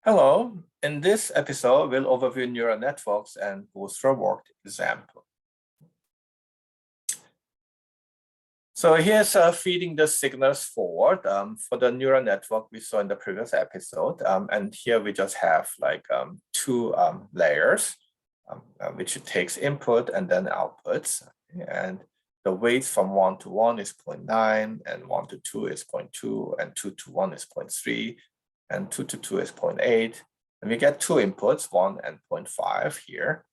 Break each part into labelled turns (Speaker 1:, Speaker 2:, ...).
Speaker 1: Hello, in this episode, we'll overview neural networks and go through a worked example. So here's feeding the signals forward for the neural network we saw in the previous episode. And here we just have like two layers, which it takes input and then outputs. And the weights from 1 to 1 is 0.9, and 1 to 2 is 0.2, and 2 to 1 is 0.3, and 2 to 2 is 0.8. And we get two inputs, 1 and 0.5 here.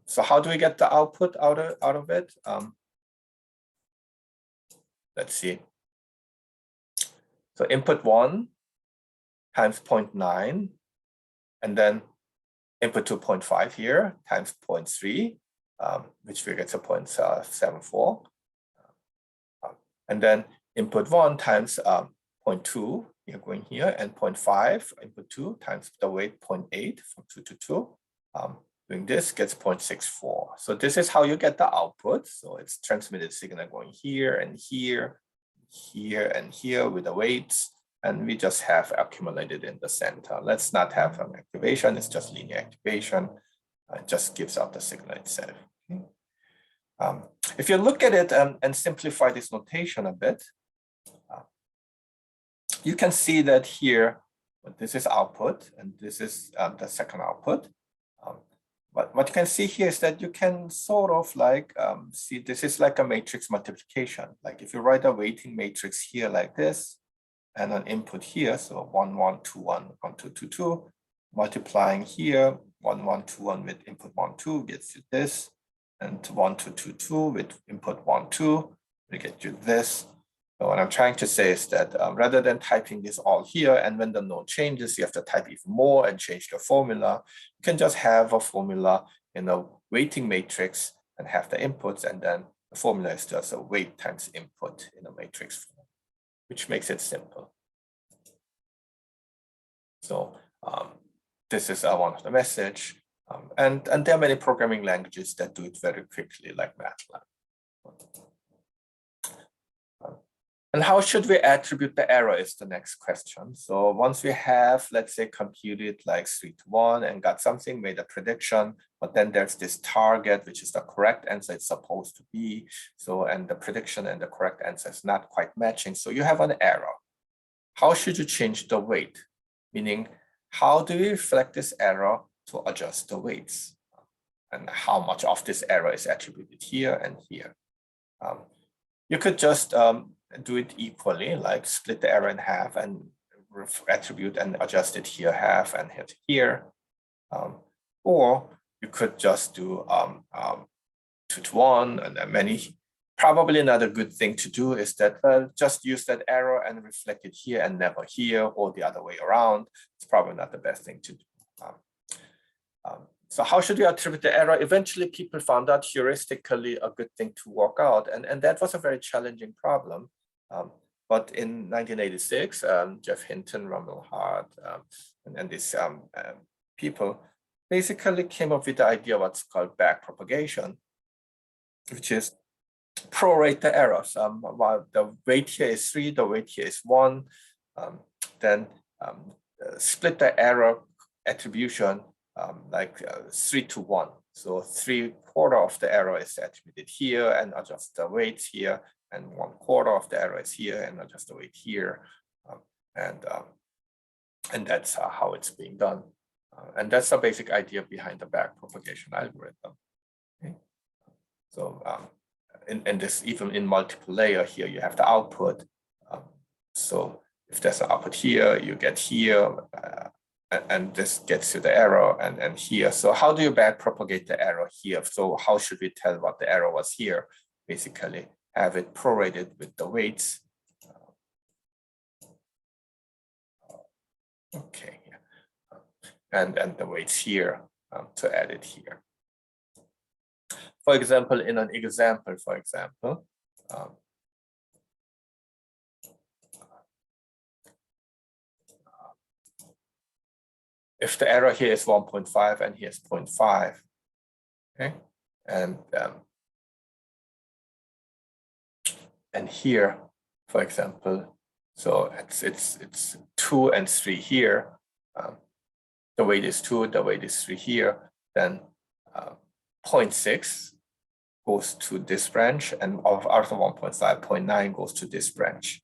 Speaker 1: So how do we get the output out of it? Let's see. So input 1 times 0.9, and then input 2.5 here times 0.3, which we get to 0.74. And then input 1 times 0.2, you're going here, and 0.5, input 2 times the weight 0.8 from 2 to 2. Doing this gets 0.64. So this is how you get the output. So it's transmitted signal going here and here, here and here with the weights. And we just have accumulated in the center. Let's not have an activation. It's just linear activation. It just gives out the signal itself. Okay. If you look at it and simplify this notation a bit, you can see that here, this is output, and this is the second output. But what you can see here is that you can sort of like see this is like a matrix multiplication. Like if you write a weighting matrix here like this, and an input here, so 1, 1, 2, 1, 1, 2, 2, 2, multiplying here, 1, 1, 2, 1 with input 1, 2 gets you this, and 1, 2, 2, 2 with input 1, 2, we get you this. So what I'm trying to say is that rather than typing this all here, and when the node changes, you have to type even more and change the formula, you can just have a formula in a weighting matrix and have the inputs, and then the formula is just a weight times input in a matrix form, which makes it simple. So this is one of the message. And there are many programming languages that do it very quickly, like MATLAB. And how should we attribute the error is the next question. So once we have, let's say, computed like 3 to 1 and got something, made a prediction, but then there's this target, which is the correct answer it's supposed to be. So, and the prediction and the correct answer is not quite matching. So you have an error. How should you change the weight? Meaning, how do you reflect this error to adjust the weights? And how much of this error is attributed here and here? You could just do it equally, like split the error in half and attribute and adjust it here half and hit here. Or you could just do 2 to 1 and then many. Probably another good thing to do is that just use that error and reflect it here and never here, or the other way around. It's probably not the best thing to do. So how should you attribute the error? Eventually, people found out heuristically a good thing to work out, and that was a very challenging problem. But in 1986, Jeff Hinton, Rommel Hart, and these people basically came up with the idea of what's called backpropagation, which is prorate the errors. While the weight here is 3, the weight here is 1, then split the error attribution like 3 to 1. So 3/4 of the error is attributed here and adjust the weights here, and 1/4 of the error is here and adjust the weight here. And that's how it's being done. And that's the basic idea behind the backpropagation algorithm. Okay. So in this, even in multiple layer here, you have the output. So if there's an output here, you get here, and this gets you the error and here. So how do you backpropagate the error here? So how should we tell what the error was here? Basically, have it prorated with the weights. Okay, and the weights here to add it here. For example, in an example, if the error here is 1.5 and here's 0.5, okay, and here, for example, so it's 2 and 3 here, the weight is 2, the weight is 3 here, then 0.6 goes to this branch, and out of 1.5, 0.9 goes to this branch.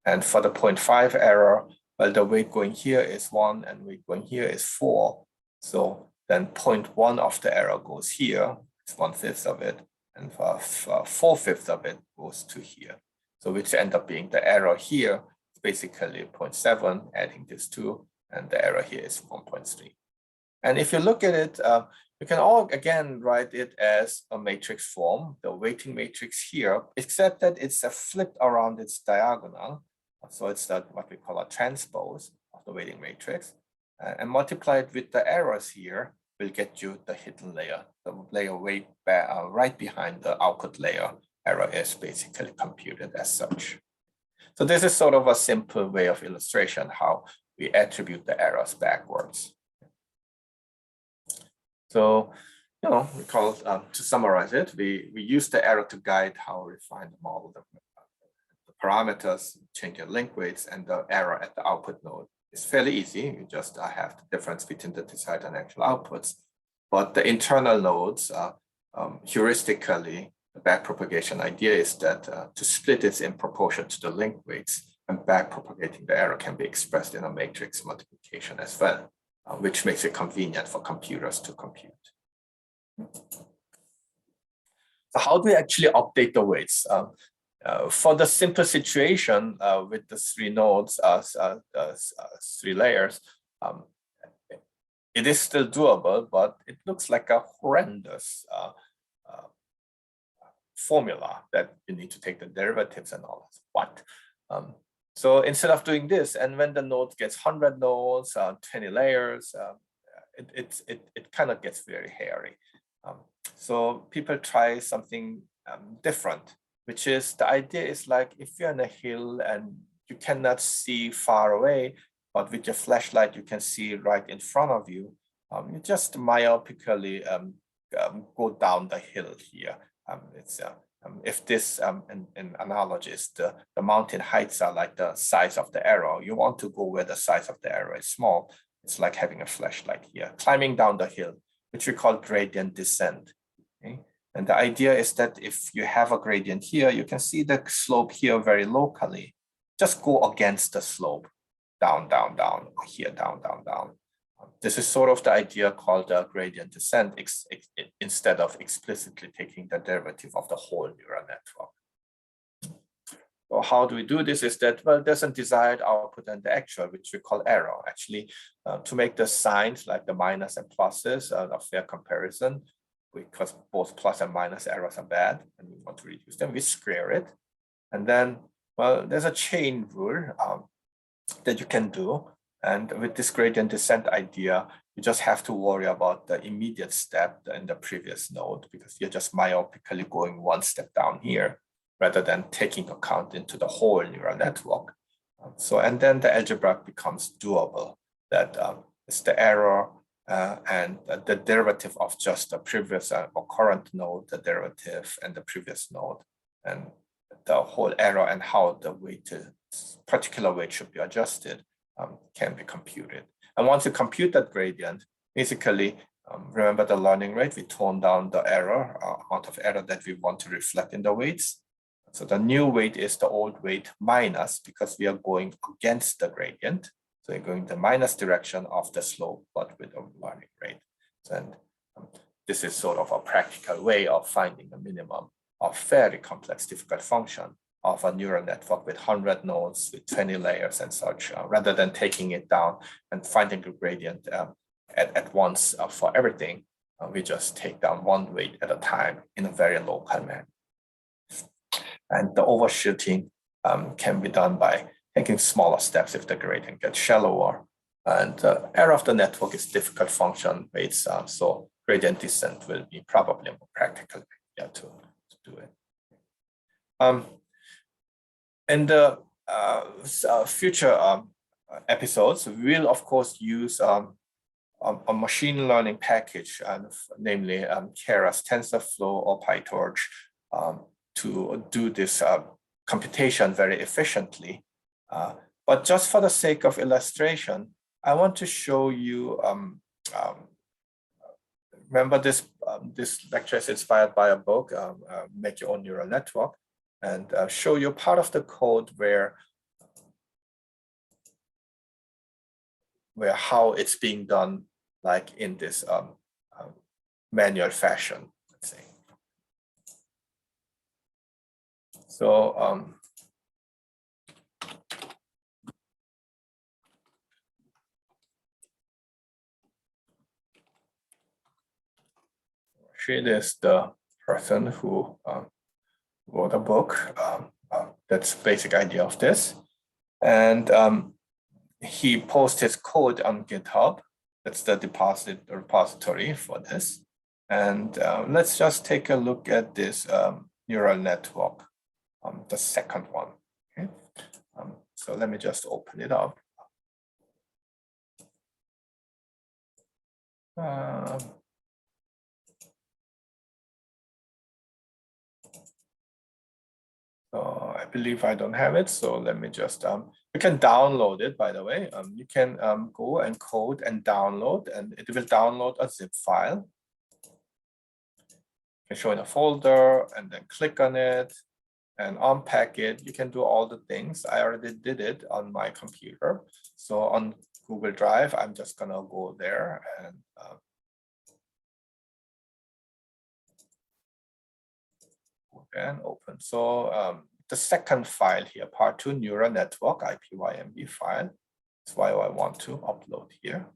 Speaker 1: And for the 0.5 error, well, the weight going here is 1 and weight going here is 4. So then 0.1 of the error goes here, it's 1/5 of it, and 4/5 of it goes to here. So which end up being the error here, basically 0.7, adding this 2, and the error here is 1.3. And if you look at it, you can all again write it as a matrix form, the weighting matrix here, except that it's flipped around its diagonal. So it's what we call a transpose of the weighting matrix, and multiplied with the errors here will get you the hidden layer, the layer right behind the output layer. Error is basically computed as such. So this is sort of a simple way of illustration how we attribute the errors backwards. So, we call to summarize it, we use the error to guide how we refine the model, the parameters, change your link weights, and the error at the output node. It's fairly easy. You just have the difference between the desired and actual outputs. But the internal nodes, heuristically, the backpropagation idea is that to split it in proportion to the link weights, and backpropagating the error can be expressed in a matrix multiplication as well, which makes it convenient for computers to compute. So how do we actually update the weights? For the simple situation with the 3 nodes, 3 layers, it is still doable, but it looks like a horrendous formula that you need to take the derivatives and all that. What? So instead of doing this, and when the node gets 100 nodes, 20 layers, it kind of gets very hairy. So people try something different, which is the idea is like if you're on a hill and you cannot see far away, but with your flashlight you can see right in front of you, you just myopically go down the hill here. If this in analogies, the mountain heights are like the size of the arrow. You want to go where the size of the arrow is small. It's like having a flashlight here, climbing down the hill, which we call gradient descent. Okay? And the idea is that if you have a gradient here, you can see the slope here very locally. Just go against the slope, down, down, down, here, down, down, down. This is sort of the idea called the gradient descent, instead of explicitly taking the derivative of the whole neural network. So how do we do this is that, well, there's a desired output and the actual, which we call error. Actually, to make the signs like the minus and pluses a fair comparison, because both plus and minus errors are bad and we want to reduce them, we square it. And then, well, there's a chain rule that you can do. And with this gradient descent idea, you just have to worry about the immediate step in the previous node, because you're just myopically going one step down here, rather than taking account into the whole neural network. And then the algebra becomes doable. That it's the error and the derivative of just the previous or current node, the derivative and the previous node, and the whole error and how the weight, particular weight should be adjusted, can be computed. And once you compute that gradient, basically, remember the learning rate, we tone down the error, amount of error that we want to reflect in the weights. So the new weight is the old weight minus, because we are going against the gradient. So you're going the minus direction of the slope, but with a learning rate. And this is sort of a practical way of finding the minimum of fairly complex difficult function of a neural network with 100 nodes, with 20 layers and such, rather than taking it down and finding the gradient at once for everything. We just take down one weight at a time in a very local manner. And the overshooting can be done by taking smaller steps if the gradient gets shallower. And the error of the network is difficult function weights, so gradient descent will be probably a more practical way to do it. In the future episodes, we will of course use a machine learning package, namely Keras TensorFlow or PyTorch, to do this computation very efficiently. But just for the sake of illustration, I want to show you, remember this, this lecture is inspired by a book, Make Your Own Neural Network, and show you part of the code where how it's being done, like in this manual fashion, let's say. So she is the person who wrote a book. That's the basic idea of this. And he posts his code on GitHub. That's the repository for this. And let's just take a look at this neural network, the second one. Okay. So let me just open it up. So I believe I don't have it. So let me just, you can download it, by the way. You can go and code and download, and it will download a zip file. You can show in a folder and then click on it and unpack it. You can do all the things. I already did it on my computer. So on Google Drive, I'm just gonna go there and open. So the second file here, part 2 neural network IPYNB file. That's why I want to upload here.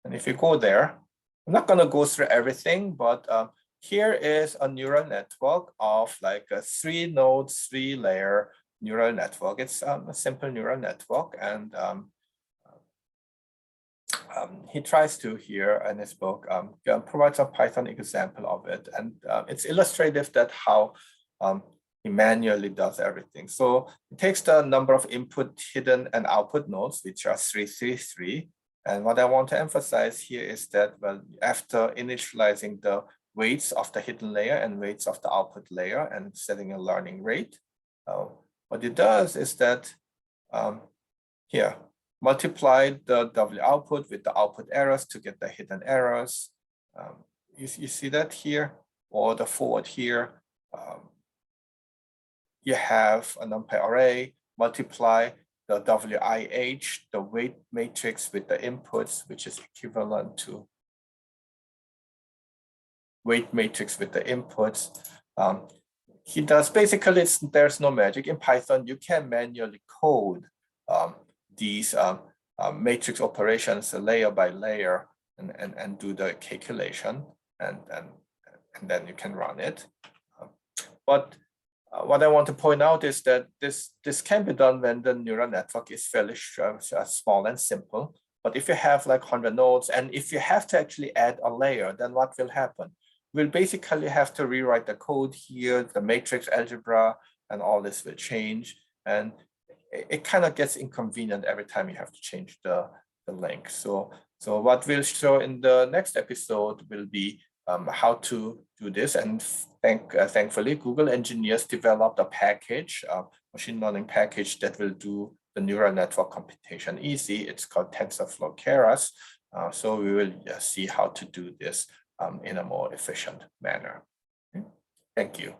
Speaker 1: And if you go there, I'm not going to go through everything, but here is a neural network of like a 3 node, 3 layer neural network. It's a simple neural network, and he tries to here in his book provides a Python example of it, and it's illustrative that how he manually does everything. So it takes the number of input, hidden, and output nodes, which are 333. And what I want to emphasize here is that, well, after initializing the weights of the hidden layer and weights of the output layer and setting a learning rate, what it does is that here, multiply the W output with the output errors to get the hidden errors. You see that here, or the forward here. You have a NumPy array, multiply the WIH, the weight matrix, with the inputs, which is equivalent to weight matrix with the inputs. He does basically, there's no magic. In Python, you can manually code these matrix operations layer by layer and do the calculation, and then you can run it. But what I want to point out is that this can be done when the neural network is fairly small and simple. But if you have like 100 nodes, and if you have to actually add a layer, then what will happen? We'll basically have to rewrite the code here, the matrix algebra, and all this will change. And it kind of gets inconvenient every time you have to change the link. So what we'll show in the next episode will be how to do this. And thankfully, Google engineers developed a package, machine learning package that will do the neural network computation easy. It's called TensorFlow Keras. So we will see how to do this in a more efficient manner. Okay. Thank you.